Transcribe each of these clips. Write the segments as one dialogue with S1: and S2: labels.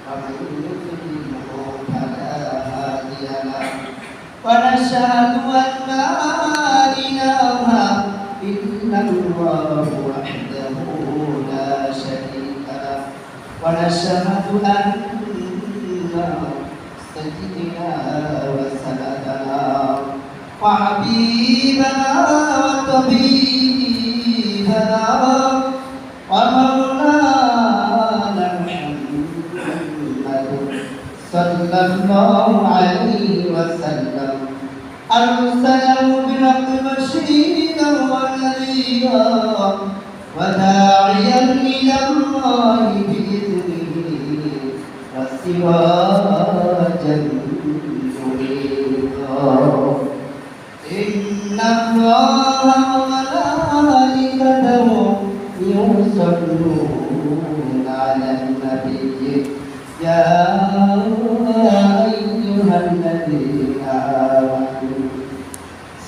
S1: ومن يضلله فلا هادي له ونشهد أن لا إله إلا الله وحده لا شريك له ونشهد أن سيدنا وسندنا وحبيبنا وطبيبنا ومولانا محمد صلى الله عليه وسلم أرسله بالحق بشيرا ونذيرا وداعيا إلى الله بإذنه وسراجا منيرا إن الله وملائكته يصلون على النبي يا أيها الذين آمنوا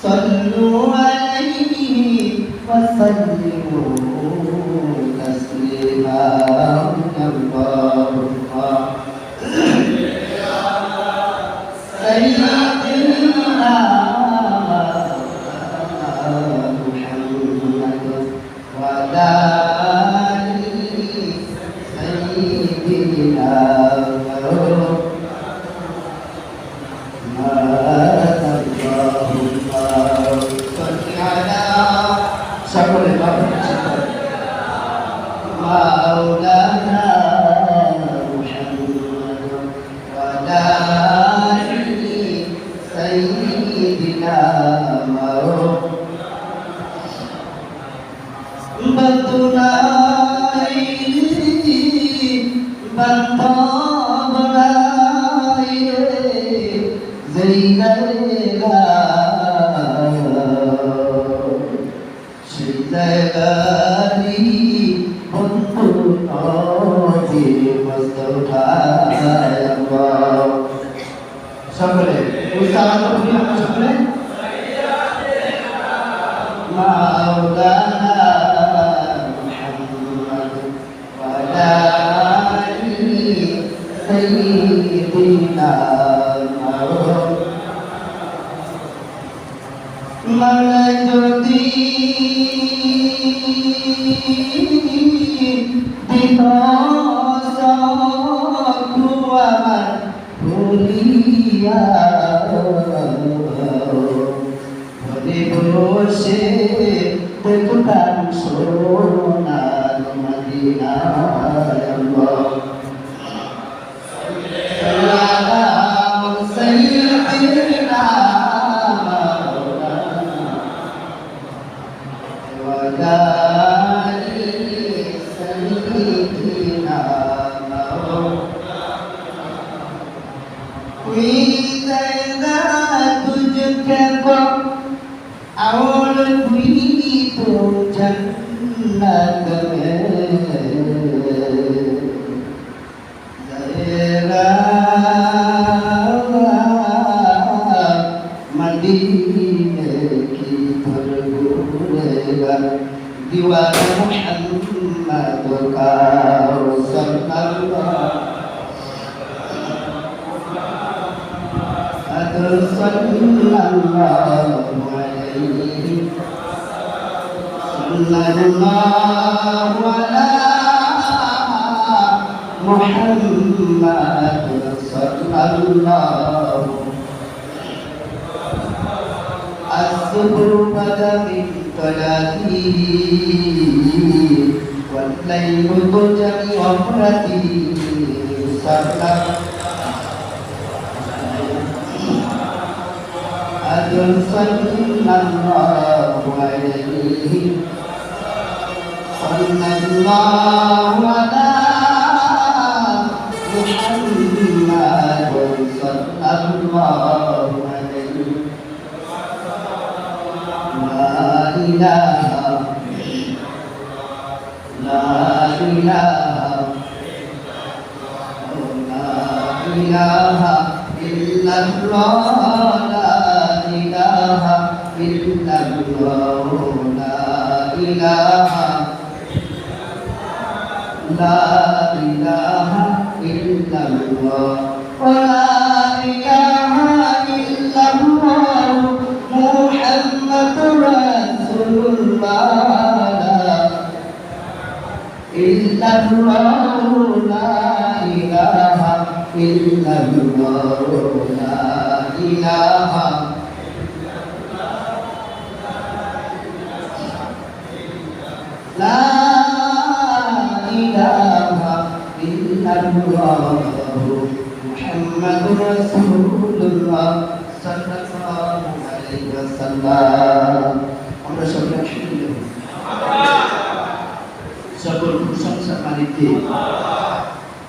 S1: صلوا عليه وسلموا تسليما اللهم سيدنا محمد وعلى آل سيدنا مولانا محمد وعلى آل سيدنا بطنائي بطنائي زينيلا شيلالي বন্ধুটি মুস্তাফা আল্লাহ সকলে উচ্চারণ করি আমরা সকলে মাওলানা মুহাম্মদ ওয়া আলা আলি সাইয়্যিদিনা মাওলানা যদি আমার ভুলিয়া বসে দেখতাম সোনার মদিনা और हुई तो जन्नत में जरा मदीने की भरपूरेगा दीवार मोहम्मद का सल्लल्लाहु sallallahu ala Muhammad sallallahu as-subhu bada min talatihi wal laylu tujami wafratihi sallallahu sallallahu alaihi sallallahu ala Muhammad sallallahu alaihi la ilaha la ilaha illallah la ilaha illallah la ilaha illallah লা ইলাহা ইল্লাল্লাহ লা ইলাহা লা ইলাহা ইল্লাল্লাহ মুহাম্মাদুর রাসূলুল্লাহ সাল্লাল্লাহু আলাইহি ওয়াসাল্লাম। আমরা সকলে একসাথে সকল প্রশংসা মালিককে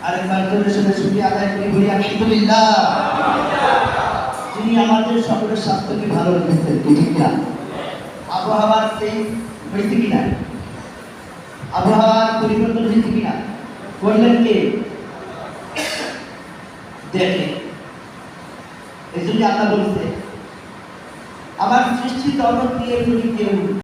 S1: আরেকবার জোরে সোরে শুকরিয়া আদায় করি, বলি আলহামদুলিল্লাহ। যিনি আমাদের সকলের স্বাস্থ্যকে ভালো রেখেছেন, ঠিক না? আবহাওয়ার চেঞ্জ হয়েছে কিনা? আবহাওয়ার পরিবর্তন হয়েছে কিনা? করলেন কে? দেখে। এই জন্য আল্লাহ বলছে, আমার সৃষ্টি জগৎ নিয়ে যদি কেউ